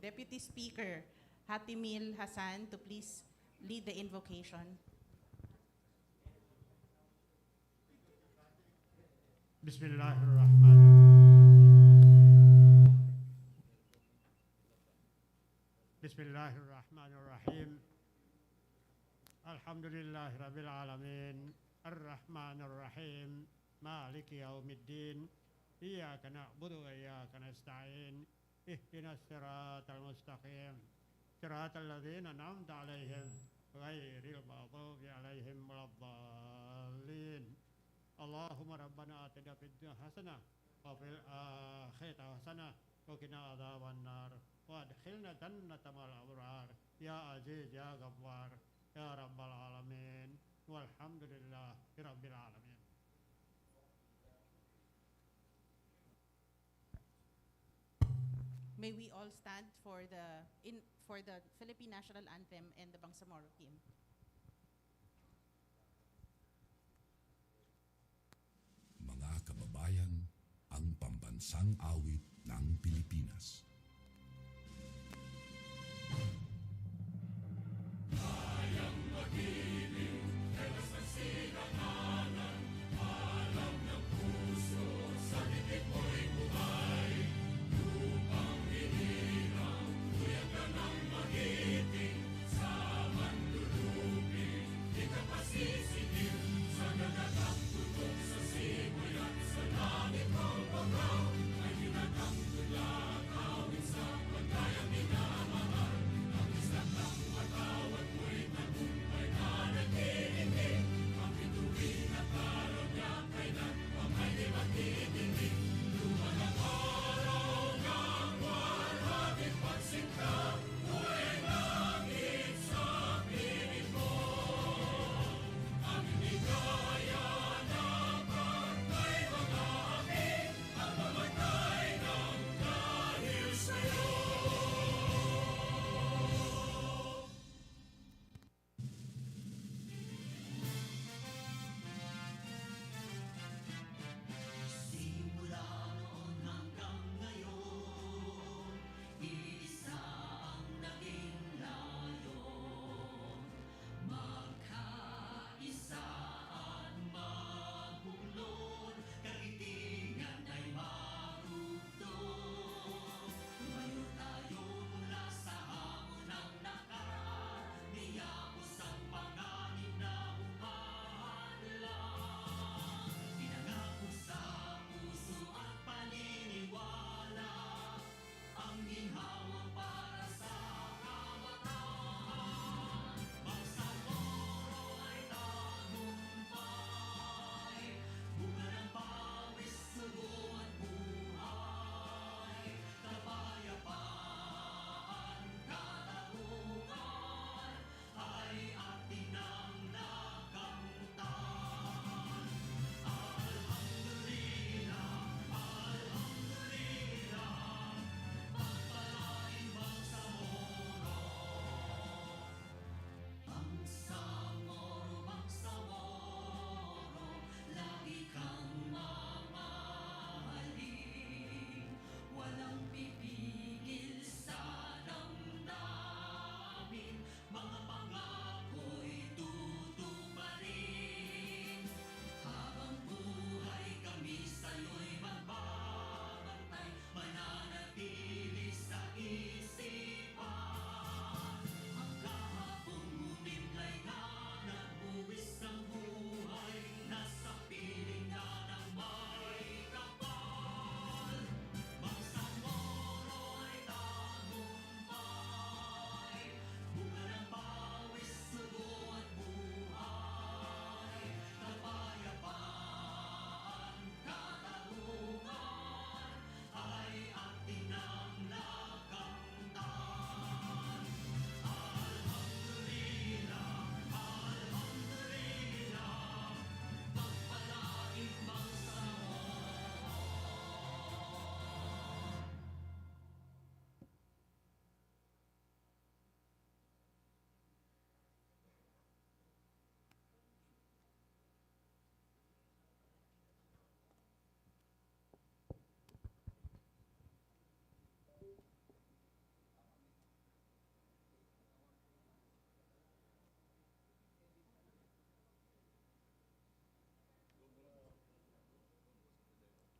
Deputy Speaker Hatimil Hassan to please lead the invocation. Bismillahirrahmanirrahim. Alhamdulillahi Rabbil Alamin. Ar-Rahmanir-Rahim. Maliki Yawmiddin. Iyyaka na'budu wa iyyaka nasta'in. Ihdinas siratal mustaqim. Siratal ladzina an'amta 'alaihim ghairil maghdubi 'alaihim waladdallin. Allahumma rabbana atina fid dunya hasanah wa fil akhirati hasanah wa qina adzaban nar wa adkhilna jannata ma'al abrar ya aziz ya ghaffar ya rabbal alamin walhamdulillahi rabbil alamin. May we all stand for the Philippine National Anthem and the Bangsamoro hymn. Mga kababayan, ang pambansang awit ng Pilipinas. Kayang mag-ibig, helas ng sinakanan, alam ng puso, sa dibdib mo'y buhay. Lupang hinirang, tuyag ka ng magiting, sa manlulupi, di ka pasisigil, sa nagatang tutok sa simoy at sa langit ng bagaw, ay ginagang tulakaw.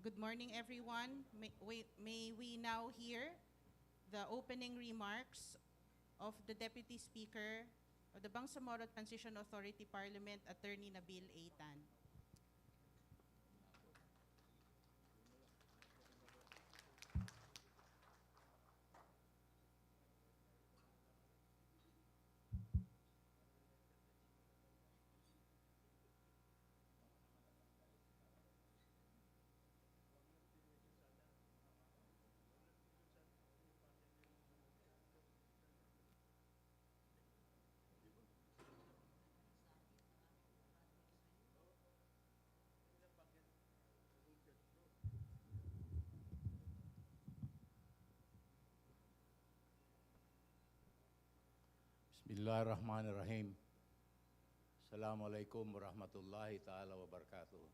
Good morning, everyone. May we now hear the opening remarks of the Deputy Speaker of the Bangsamoro Transition Authority Parliament, Attorney Nabil A. Tan. Bismillahirrahmanirrahim. Assalamualaikum warahmatullahi ta'ala wabarakatuh.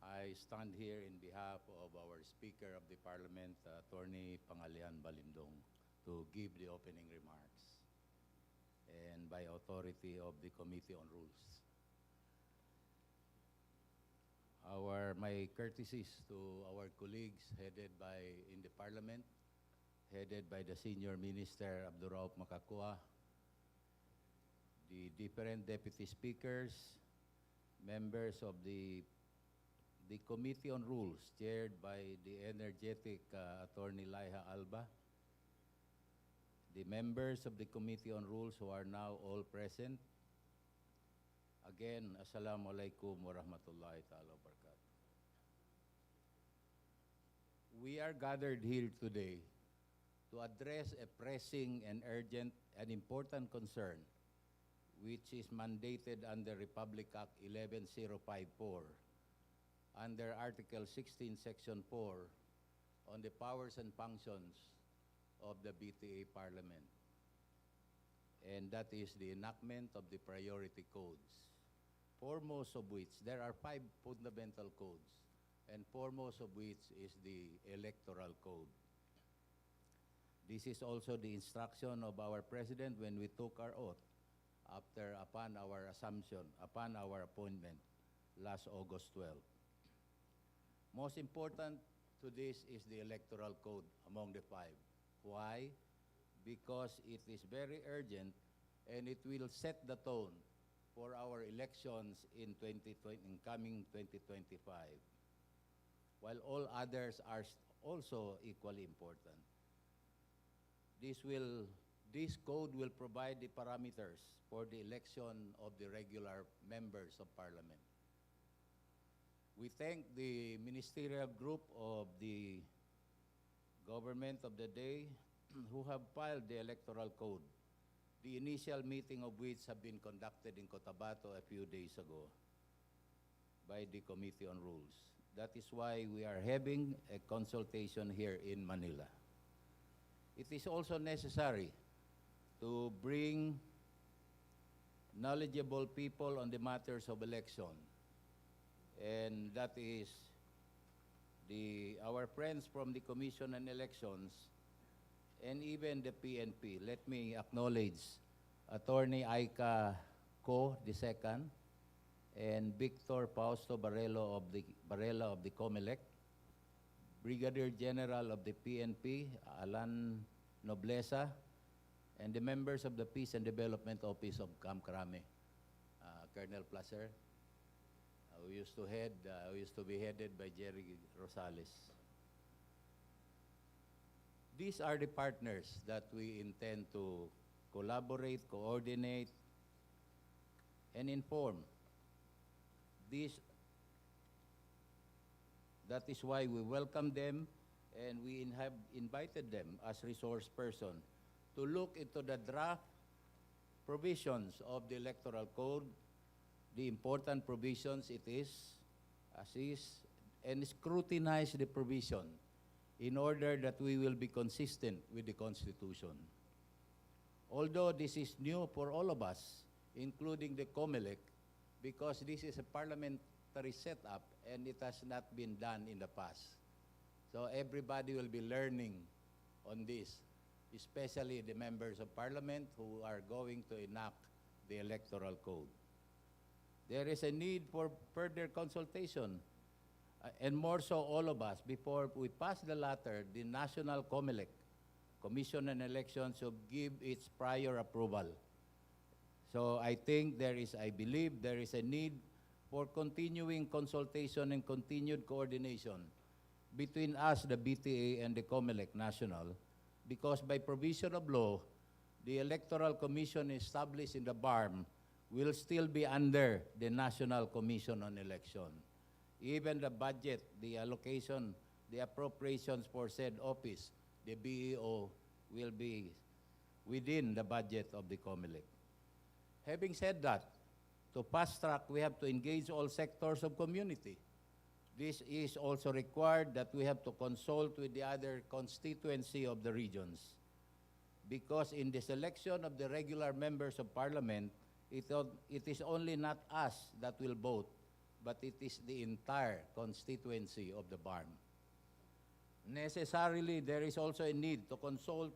I stand here in behalf of our Speaker of the Parliament, Attorney Pangalian Balindong, to give the opening remarks and by authority of the Committee on Rules. My courtesies to our colleagues in the Parliament, headed by the Senior Minister Abdurrauf Makakua, the different Deputy Speakers, members of the Committee on Rules, chaired by the energetic Attorney Laiha Alba, the members of the Committee on Rules who are now all present. Again, Assalamu alaikum wa rahmatullahi ta'ala wa barakatuh. We are gathered here today to address a pressing and urgent and important concern which is mandated under Republic Act 11054 under Article 16, Section 4 on the powers and functions of the BTA Parliament. And that is the enactment of the priority codes, foremost of which, there are 5 fundamental codes, and foremost of which is the Electoral Code. This is also the instruction of our President when we took our oath upon our appointment last August 12. Most important to this is the Electoral Code among the 5. Why? Because it is very urgent and it will set the tone for our elections in coming 2025, while all others are also equally important. This code will provide the parameters for the election of the regular members of Parliament. We thank the ministerial group of the government of the day who have filed the Electoral Code, the initial meeting of which have been conducted in Cotabato a few days ago by the Committee on Rules. That is why we are having a consultation here in Manila. It is also necessary to bring knowledgeable people on the matters of election. And that is our friends from the Commission on Elections and even the PNP. Let me acknowledge Attorney Aika Co. II and Victor Fausto Barelo of the COMELEC, Brigadier General of the PNP, Alan Nobleza, and the members of the Peace and Development Office of Camp Crame, Colonel Placer, who used to be headed by Jerry Rosales. These are the partners that we intend to collaborate, coordinate, and inform. That is why we welcome them, and we have invited them as resource person to look into the draft provisions of the Electoral Code, the important provisions it is, and scrutinize the provision in order that we will be consistent with the Constitution. Although this is new for all of us, including the COMELEC, because this is a parliamentary setup and it has not been done in the past. So everybody will be learning on this, especially the members of Parliament who are going to enact the Electoral Code. there is a need for further consultation. And more so all of us, before we pass the latter, the National COMELEC, Commission on Elections, should give its prior approval. So I believe there is a need for continuing consultation and continued coordination between us, the BTA, and the COMELEC National, because by provision of law, the Electoral Commission established in the BARM will still be under the National Commission on Election. Even the budget, the allocation, the appropriations for said office, the BEO, will be within the budget of the COMELEC. Having said that, to fast track, we have to engage all sectors of community. This is also required that we have to consult with the other constituency of the regions. Because in the selection of the regular members of parliament, it is only not us that will vote, but it is the entire constituency of the BARM. Necessarily, there is also a need to consult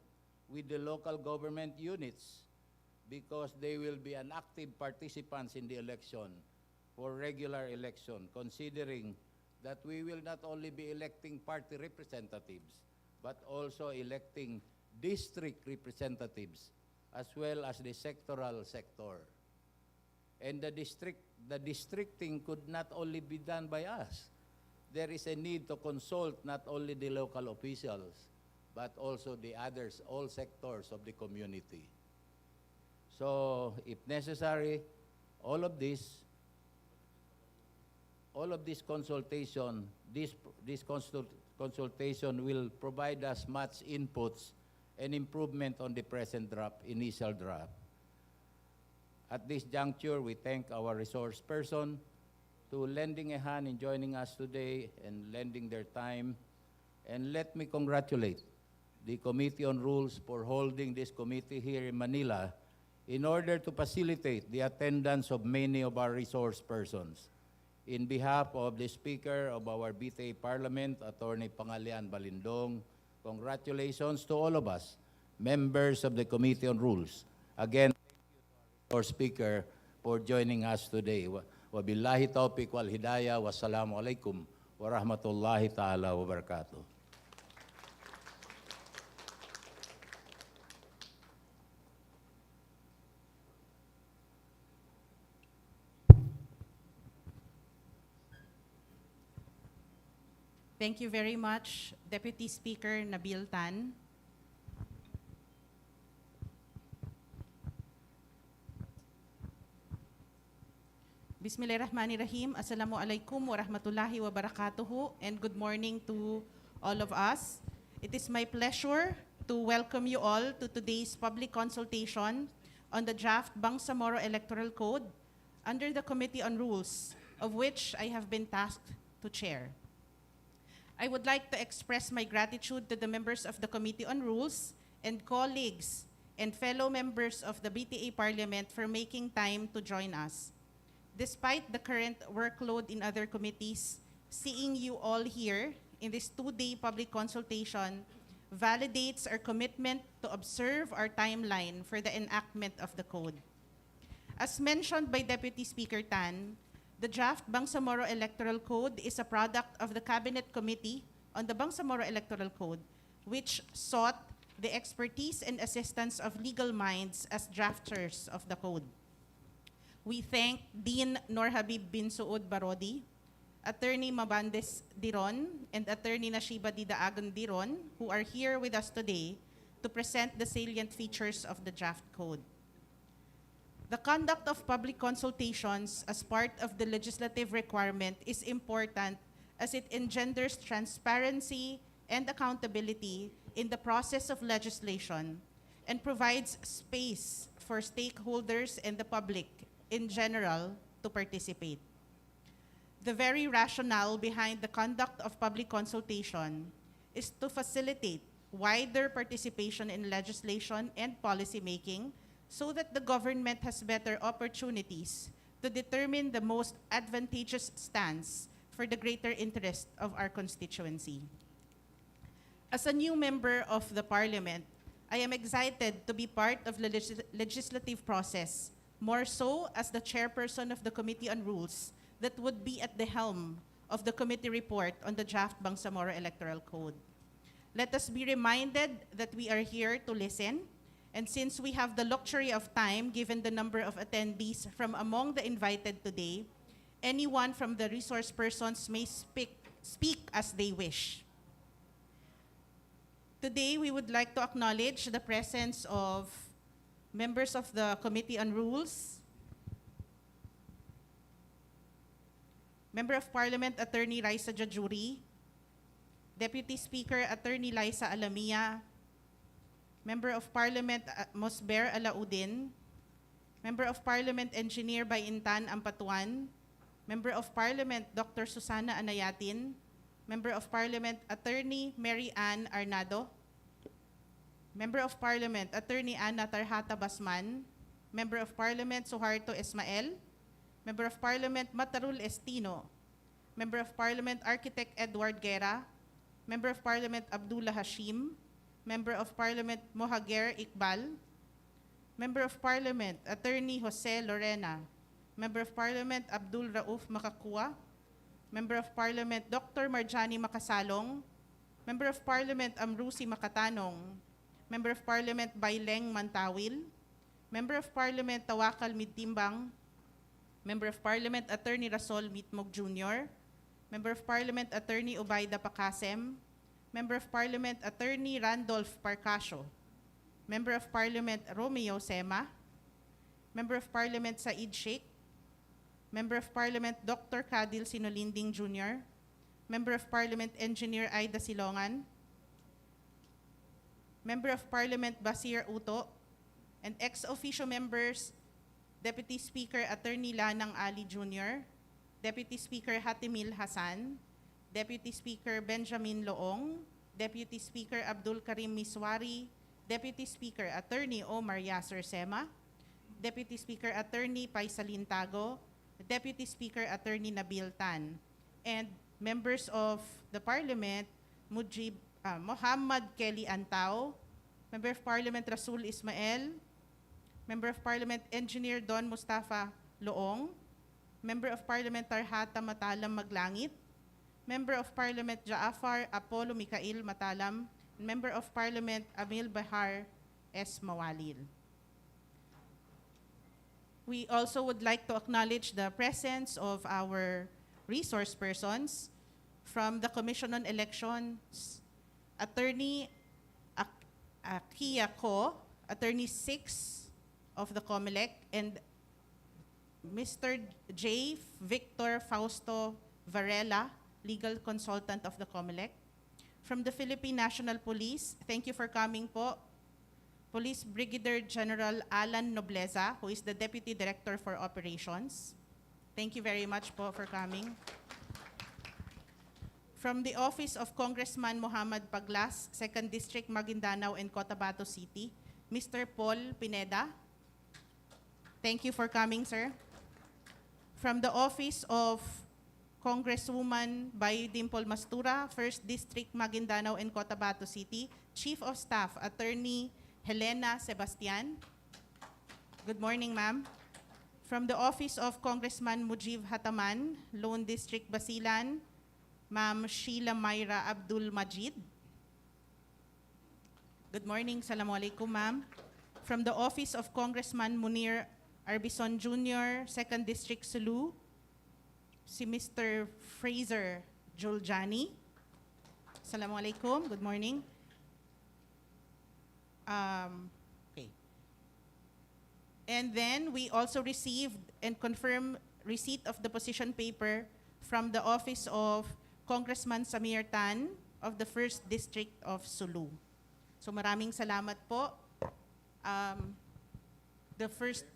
with the local government units because they will be an active participants in the election for regular election, considering that we will not only be electing party representatives, but also electing district representatives, as well as the sectoral sector. And the districting could not only be done by us. There is a need to consult not only the local officials, but also the others, all sectors of the community. So, if necessary, all of this consultation, consultation will provide us much inputs and improvement on the present draft, initial draft. At this juncture, we thank our resource person to lending a hand in joining us today and lending their time. And let me congratulate the Committee on Rules for holding this committee here in Manila in order to facilitate the attendance of many of our resource persons. In behalf of the Speaker of our BTA Parliament, Attorney Pangalian Balindong, congratulations to all of us, members of the Committee on Rules. Again, our Speaker for joining us today. Wabillahi taufiq wal hidayah. Wassalamu alaikum warahmatullahi ta'ala wabarakatuh. Thank you very much, Deputy Speaker Nabil Tan. Bismillahirrahmanirrahim. Assalamualaikum warahmatullahi wabarakatuh, and good morning to all of us. It is my pleasure to welcome you all to today's public consultation on the draft Bangsamoro Electoral Code under the Committee on Rules, of which I have been tasked to chair. I would like to express my gratitude to the members of the Committee on Rules and colleagues and fellow members of the BTA Parliament for making time to join us. Despite the current workload in other committees, seeing you all here in this two-day public consultation validates our commitment to observe our timeline for the enactment of the code. As mentioned by Deputy Speaker Tan, the draft Bangsamoro Electoral Code is a product of the Cabinet Committee on the Bangsamoro Electoral Code, which sought the expertise and assistance of legal minds as drafters of the code. We thank Dean Norhabib bin Suud Barodi, Attorney Mabandes Diron, and Attorney Nashiba Didaagan Diron, who are here with us today to present the salient features of the draft code. The conduct of public consultations as part of the legislative requirement is important as it engenders transparency and accountability in the process of legislation and provides space for stakeholders and the public in general to participate. The very rationale behind the conduct of public consultation is to facilitate wider participation in legislation and policy making so that the government has better opportunities to determine the most advantageous stance for the greater interest of our constituency. As a new member of the Parliament, I am excited to be part of the legislative process more so as the chairperson of the Committee on Rules that would be at the helm of the committee report on the draft Bangsamoro Electoral Code. Let us be reminded that we are here to listen, and since we have the luxury of time given the number of attendees from among the invited today, anyone from the resource persons may speak as they wish. Today, we would like to acknowledge the presence of members of the Committee on Rules, Member of Parliament Attorney Raisa Jajuri, Deputy Speaker Attorney Liza Alamia, Member of Parliament Mosber Alaudin, Member of Parliament Engineer Bayintan Ampatuan, Member of Parliament Dr. Susana Anayatin, Member of Parliament Attorney Mary Ann Arnado, Member of Parliament Attorney Ana Tarhata Basman, Member of Parliament Suharto Ismael, Member of Parliament Matarul Estino, Member of Parliament Architect Edward Guerra, Member of Parliament Abdullah Hashim, Member of Parliament Mohager Iqbal, Member of Parliament Attorney Jose Lorena, Member of Parliament Abdul Rauf Makakua, Member of Parliament Dr. Marjani Makasalong, Member of Parliament Amrusi Makatanong, Member of Parliament Baileng Mantawil, Member of Parliament Tawakal Midtimbang, Member of Parliament Attorney Rasol Mitmog Jr., Member of Parliament Attorney Obaida Pakasem, Member of Parliament Attorney Randolph Parcasio, Member of Parliament Romeo Sema, Member of Parliament Said Sheikh, Member of Parliament Dr. Kadil Sinolinding Jr., Member of Parliament Engineer Aida Silongan, Member of Parliament Basir Uto, and ex-officio members Deputy Speaker Attorney Lanang Ali Jr., Deputy Speaker Hatimil Hasan, Deputy Speaker Benjamin Loong, Deputy Speaker Abdul Karim Miswari, Deputy Speaker Attorney Omar Yasser Sema, Deputy Speaker Attorney Paisalin Tago, Deputy Speaker Attorney Nabil Tan, and members of the Parliament Muhammad Kelly Antao, Member of Parliament Rasul Ismael, Member of Parliament Engineer Don Mustafa Loong, Member of Parliament Tarhata Matalam Maglangit, Member of Parliament Jaafar Apollo Mikail Matalam, and Member of Parliament Amil Bahar S. Mawalil. We also would like to acknowledge the presence of our resource persons from the Commission on Elections, Attorney Akia Ko, Attorney 6 of the COMELEC, and Mr. J. Victor Fausto Varela, Legal Consultant of the COMELEC. From the Philippine National Police, thank you for coming po. Police Brigadier General Alan Nobleza, who is the Deputy Director for Operations. Thank you very much po for coming. From the Office of Congressman Muhammad Paglas, 2nd District, Maguindanao and Cotabato City, Mr. Paul Pineda. Thank you for coming, sir. From the Office of Congresswoman Bayo Dimple Mastura, 1st District, Maguindanao and Cotabato City, Chief of Staff, Attorney Helena Sebastian. Good morning, ma'am. From the Office of Congressman Mujib Hataman, Lone District, Basilan, Ma'am Sheila Myra Abdul Majid. Good morning, Assalamualaikum, ma'am. From the Office of Congressman Munir Arbison Jr., 2nd District, Sulu, si Mr. Fraser Juljani. Assalamualaikum, good morning. Okay. And then we also received and confirmed receipt of the position paper from the Office of Congressman Samir Tan of the 1st District of Sulu. So maraming salamat po. The first...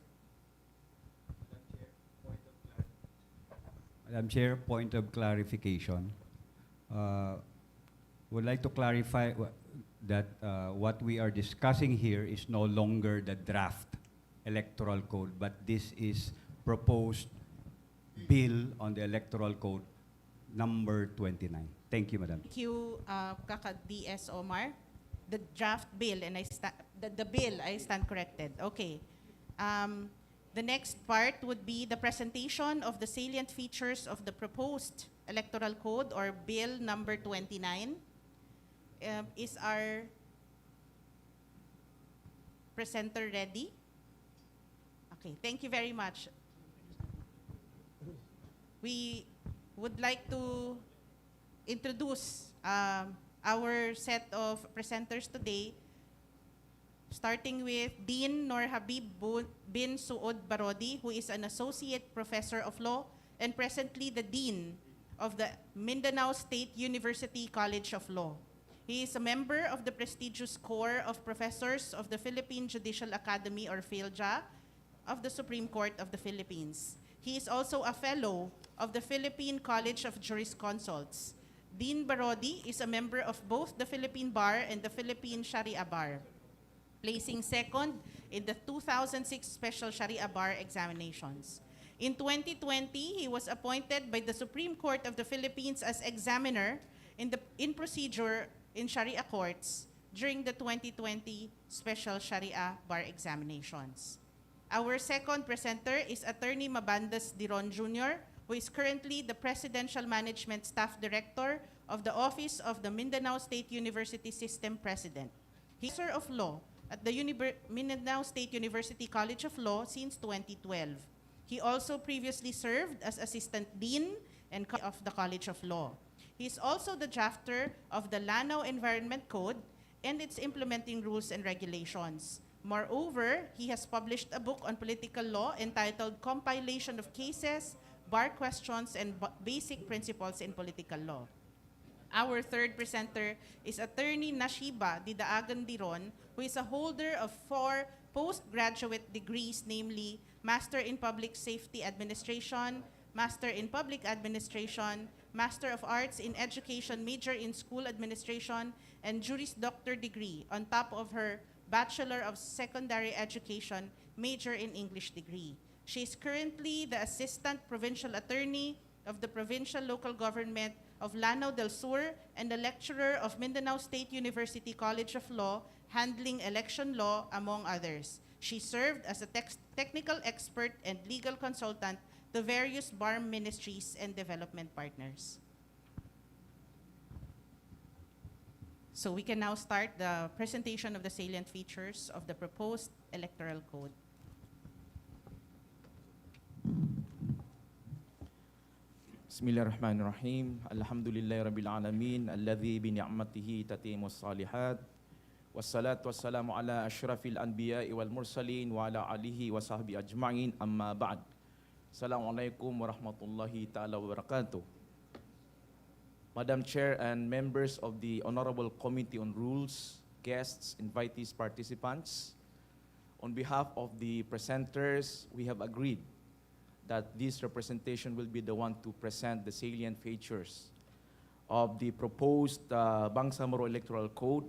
Madam Chair, point of clarification. Would like to clarify that what we are discussing here is no longer the draft electoral code, but this is proposed bill on the electoral code number 29. Thank you, Madam. Thank you, Kaka DS Omar. The draft bill, and the bill, I stand corrected. Okay. The next part would be the presentation of the salient features of the proposed Electoral Code or Bill number 29. Is our presenter ready? Okay, thank you very much. We would like to introduce our set of presenters today, starting with Dean Nur Habib bin Suud Barodi, who is an Associate Professor of Law and presently the Dean of the Mindanao State University College of Law. He is a member of the prestigious Corps of Professors of the Philippine Judicial Academy or PhilJA of the Supreme Court of the Philippines. He is also a fellow of the Philippine College of Jurisconsults. Dean Barodi is a member of both the Philippine Bar and the Philippine Sharia Bar, placing second in the 2006 Special Sharia Bar examinations. In 2020, he was appointed by the Supreme Court of the Philippines as examiner in procedure in Sharia courts during the 2020 Special Sharia Bar examinations. Our second presenter is Attorney Mabandas Diron Jr., who is currently the Presidential Management Staff Director of the Office of the Mindanao State University System President. He is Professor of Law at the Mindanao State University College of Law since 2012. He also previously served as Assistant Dean and of the College of Law. He is also the drafter of the Lanao Environment Code and its implementing rules and regulations. Moreover, he has published a book on political law entitled Compilation of Cases, Bar Questions, and Basic Principles in Political Law. Our third presenter is Attorney Nashiba Didaagan Diron, who is a holder of 4 postgraduate degrees, namely Master in Public Safety Administration, Master in Public Administration, Master of Arts in Education, Major in School Administration, and Juris Doctor degree on top of her Bachelor of Secondary Education, Major in English degree. She is currently the Assistant Provincial Attorney of the Provincial Local Government of Lanao del Sur and the Lecturer of Mindanao State University College of Law, handling election law, among others. She served as a technical expert and legal consultant to various bar ministries and development partners. So we can now start the presentation of the salient features of the proposed Electoral Code. Bismillahirrahmanirrahim. Alhamdulillahi Rabbil Alamin. Alladhi bini'amatihi tatimu salihat. Wassalatu wassalamu ala ashrafil anbiya'i wal mursalin wa ala alihi wa sahbihi ajma'in, amma ba'd. Assalamualaikum warahmatullahi ta'ala wabarakatuh. Madam Chair and members of the Honorable Committee on Rules, guests, invitees, participants, on behalf of the presenters, we have agreed that this representation will be the one to present the salient features of the proposed Bangsamoro Electoral Code,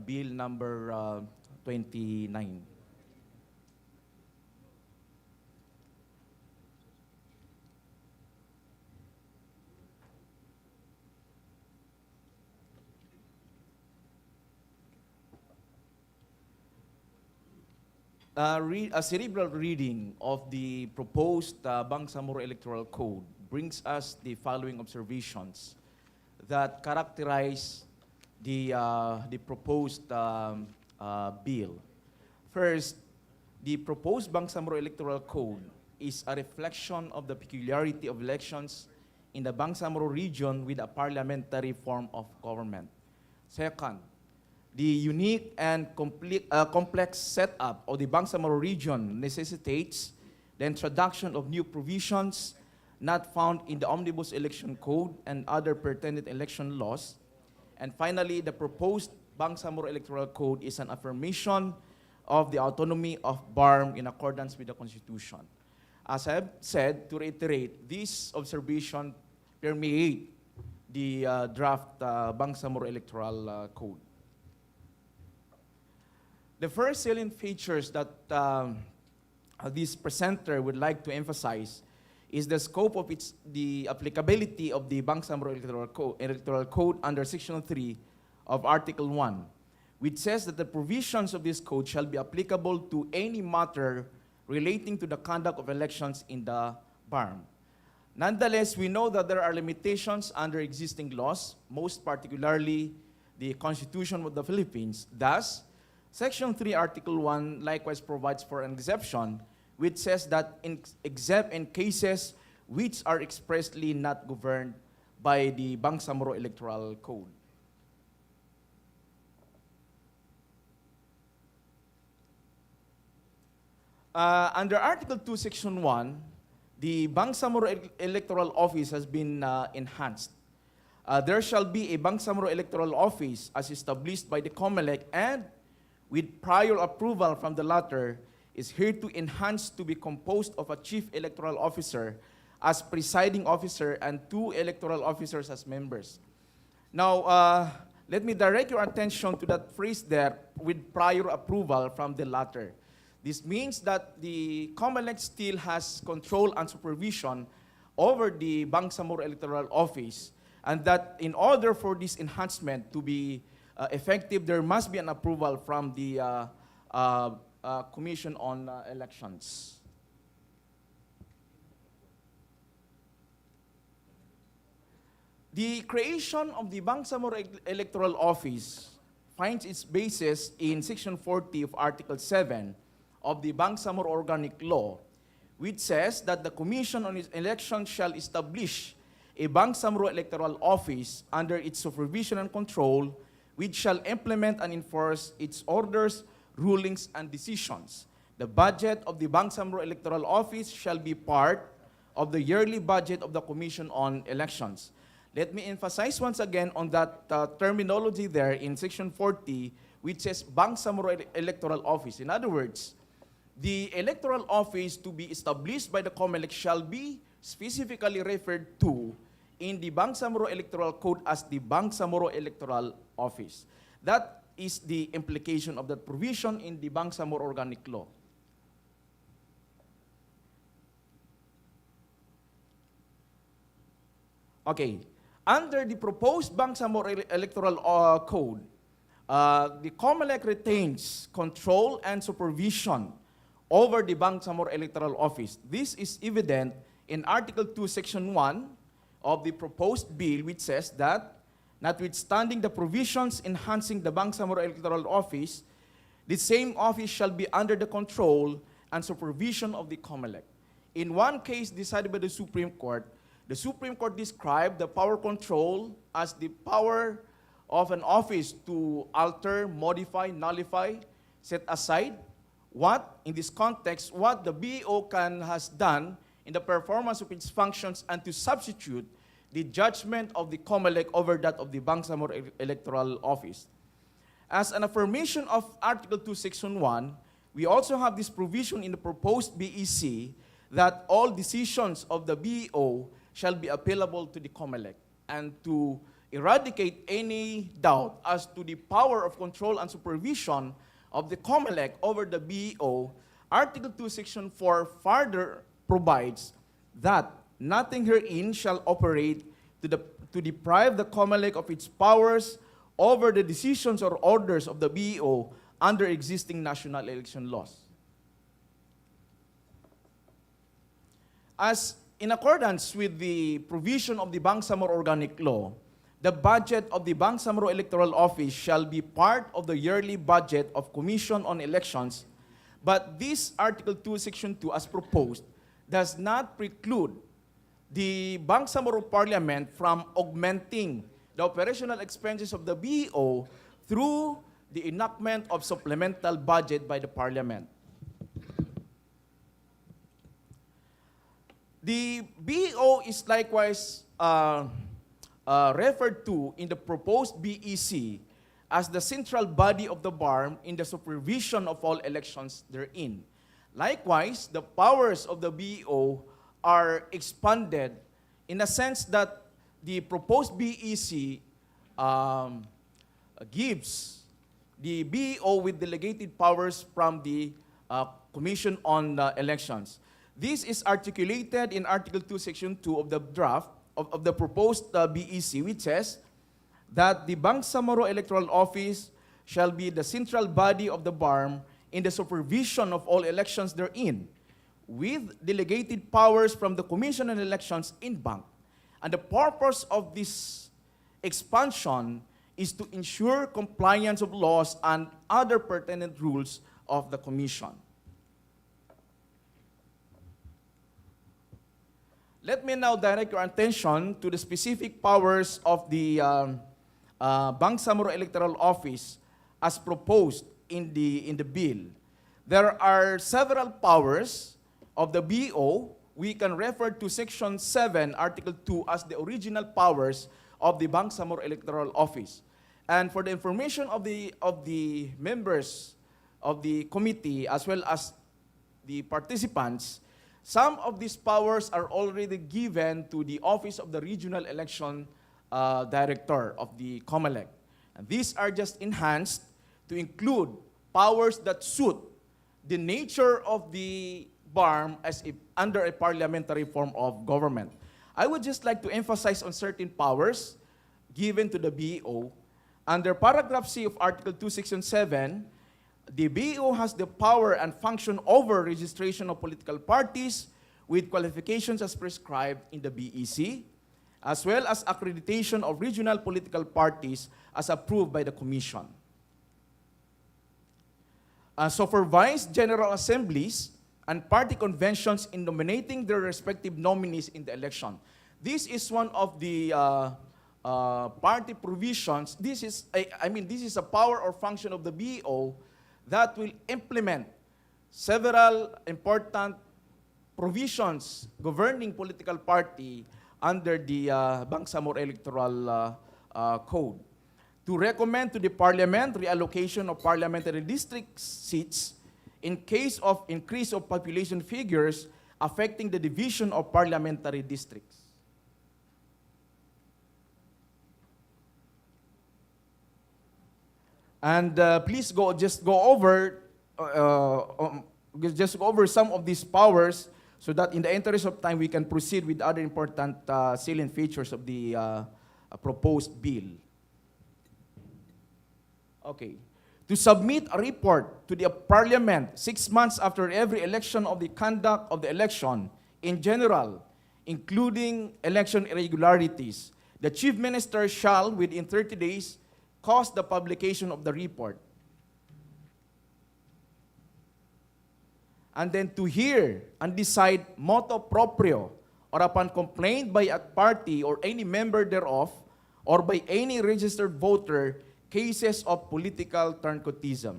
Bill number 29. A cerebral reading of the proposed Bangsamoro Electoral Code brings us the following observations that characterize the proposed bill. First, the proposed Bangsamoro Electoral Code is a reflection of the peculiarity of elections in the Bangsamoro region with a parliamentary form of government. Second, the unique and complex setup of the Bangsamoro region necessitates the introduction of new provisions not found in the Omnibus Election Code and other pertinent election laws. And finally, the proposed Bangsamoro Electoral Code is an affirmation of the autonomy of BARM in accordance with the Constitution. As I have said, to reiterate, this observation permeate the draft Bangsamoro Electoral Code. The first salient features that this presenter would like to emphasize is the scope of the applicability of the Bangsamoro Electoral Code under Section 3 of Article 1, which says that the provisions of this code shall be applicable to any matter relating to the conduct of elections in the BARM. Nonetheless, we know that there are limitations under existing laws, most particularly the Constitution of the Philippines. Thus, Section 3, Article 1 likewise provides for an exception, which says that except in cases which are expressly not governed by the Bangsamoro Electoral Code. Under Article 2, Section 1, the Bangsamoro Electoral Office has been enhanced. There shall be a Bangsamoro Electoral Office as established by the COMELEC and with prior approval from the latter is hereto enhanced to be composed of a Chief Electoral Officer as presiding officer and 2 electoral officers as members. Now, let me direct your attention to that phrase there, with prior approval from the latter. This means that the COMELEC still has control and supervision over the Bangsamoro Electoral Office, and that in order for this enhancement to be effective, there must be an approval from the Commission on Elections. The creation of the Bangsamoro Electoral Office finds its basis in Section 40 of Article 7 of the Bangsamoro Organic Law, which says that the Commission on Elections shall establish a Bangsamoro Electoral Office under its supervision and control, which shall implement and enforce its orders, rulings, and decisions. The budget of the Bangsamoro Electoral Office shall be part of the yearly budget of the Commission on Elections. Let me emphasize once again on that terminology there in Section 40, which says Bangsamoro Electoral Office. In other words, the electoral office to be established by the COMELEC shall be specifically referred to in the Bangsamoro Electoral Code as the Bangsamoro Electoral Office. That is the implication of that provision in the Bangsamoro Organic Law. Okay. Under the proposed Bangsamoro Electoral Code, the COMELEC retains control and supervision over the Bangsamoro Electoral Office. This is evident in Article 2, Section 1 of the proposed bill, which says that, notwithstanding the provisions enhancing the Bangsamoro Electoral Office, the same office shall be under the control and supervision of the COMELEC. In one case decided by the Supreme Court described the power control as the power of an office to alter, modify, nullify, set aside what, in this context, what the BO has done in the performance of its functions and to substitute the judgment of the COMELEC over that of the Bangsamoro Electoral Office. As an affirmation of Article 2, Section 1, we also have this provision in the proposed BEC that all decisions of the BO shall be appealable to the COMELEC. And to eradicate any doubt as to the power of control and supervision of the COMELEC over the BO, Article 2, Section 4 further provides that nothing herein shall operate to deprive the COMELEC of its powers over the decisions or orders of the BO under existing national election laws. As in accordance with the provision of the Bangsamoro Organic Law, the budget of the Bangsamoro Electoral Office shall be part of the yearly budget of Commission on Elections, but this Article 2, Section 2, as proposed, does not preclude the Bangsamoro Parliament from augmenting the operational expenses of the BO through the enactment of supplemental budget by the Parliament. The BO is likewise referred to in the proposed BEC as the central body of the BARM in the supervision of all elections therein. Likewise, the powers of the BO are expanded in a sense that the proposed BEC gives the BO with delegated powers from the Commission on Elections. This is articulated in Article 2, Section 2 of the draft of the proposed BEC, which says that the Bangsamoro Electoral Office shall be the central body of the BARM in the supervision of all elections therein, with delegated powers from the Commission on Elections in bank. And the purpose of this expansion is to ensure compliance of laws and other pertinent rules of the Commission. Let me now direct your attention to the specific powers of the Bangsamoro Electoral Office as proposed in the bill. There are several powers of the BO. We can refer to Section 7, Article 2 as the original powers of the Bangsamoro Electoral Office. And for the information of the members of the committee as well as the participants, some of these powers are already given to the Office of the Regional Election Director of the COMELEC. And these are just enhanced to include powers that suit the nature of the BARM as under a parliamentary form of government. I would just like to emphasize on certain powers given to the BEO. Under paragraph C of Article 2, Section 7, the BEO has the power and function over registration of political parties with qualifications as prescribed in the BEC, as well as accreditation of regional political parties as approved by the Commission. Supervise general assemblies and party conventions in nominating their respective nominees in the election. This is one of the party provisions. This is a power or function of the BEO that will implement several important provisions governing political party under the Bangsamoro Electoral Code. To recommend to the Parliament reallocation of parliamentary district seats in case of increase of population figures affecting the division of parliamentary districts. And please just go over some of these powers so that in the interest of time we can proceed with other important salient features of the proposed bill. Okay. To submit a report to the Parliament 6 months after every election of the conduct of the election in general, including election irregularities. The Chief Minister shall, within 30 days, cause the publication of the report. And then to hear and decide motu proprio or upon complaint by a party or any member thereof or by any registered voter cases of political turncoatism.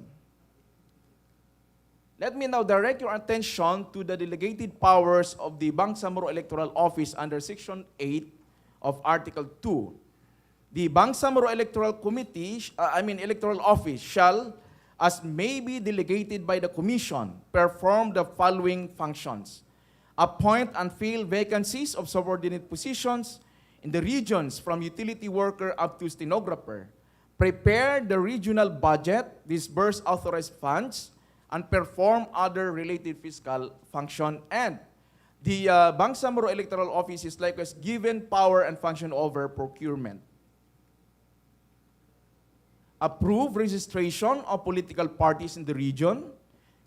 Let me now direct your attention to the delegated powers of the Bangsamoro Electoral Office under Section 8 of Article 2. The Bangsamoro Electoral Electoral Office shall, as may be delegated by the Commission, perform the following functions: appoint and fill vacancies of subordinate positions in the regions from utility worker up to stenographer, prepare the regional budget, disburse authorized funds, and perform other related fiscal function. And the Bangsamoro Electoral Office is likewise given power and function over procurement. Approve registration of political parties in the region,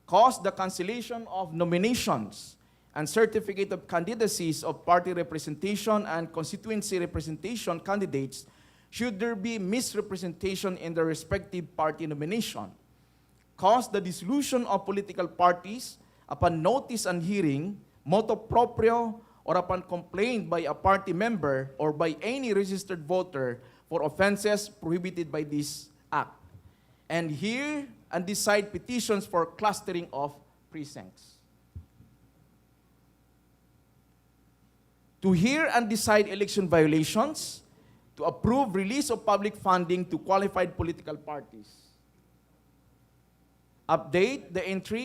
cause the cancellation of nominations and certificate of candidacies of party representation and constituency representation candidates should there be misrepresentation in the respective party nomination, cause the dissolution of political parties upon notice and hearing, motu proprio, or upon complaint by a party member or by any registered voter for offenses prohibited by this Act, and hear and decide petitions for clustering of precincts. To hear and decide election violations, to approve release of public funding to qualified political parties. Update the entry